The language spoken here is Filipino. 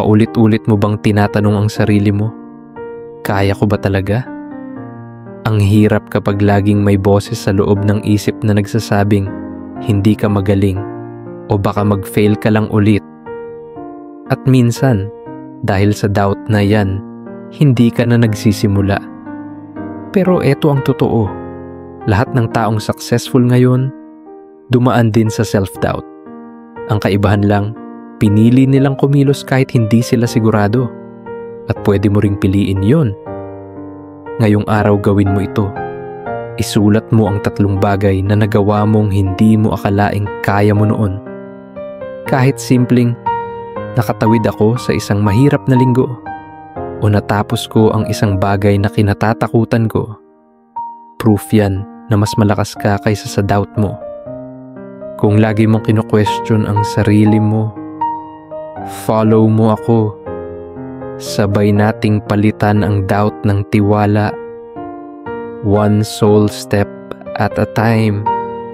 Paulit-ulit mo bang tinatanong ang sarili mo, kaya ko ba talaga? Ang hirap kapag laging may boses sa loob ng isip na nagsasabing, hindi ka magaling o baka mag-fail ka lang ulit. At minsan, dahil sa doubt na yan, hindi ka na nagsisimula. Pero eto ang totoo, lahat ng taong successful ngayon, dumaan din sa self-doubt. Ang kaibahan lang, pinili nilang kumilos kahit hindi sila sigurado. At pwede mo ring piliin yon. Ngayong araw gawin mo ito. Isulat mo ang 3 bagay na nagawa mong hindi mo akalaing kaya mo noon. Kahit simpleng, nakatawid ako sa isang mahirap na linggo o natapos ko ang isang bagay na kinatatakutan ko. Proof yan na mas malakas ka kaysa sa doubt mo. Kung lagi mong kino-question ang sarili mo, follow mo ako. Sabay nating palitan ang doubt ng tiwala. One soul step at a time.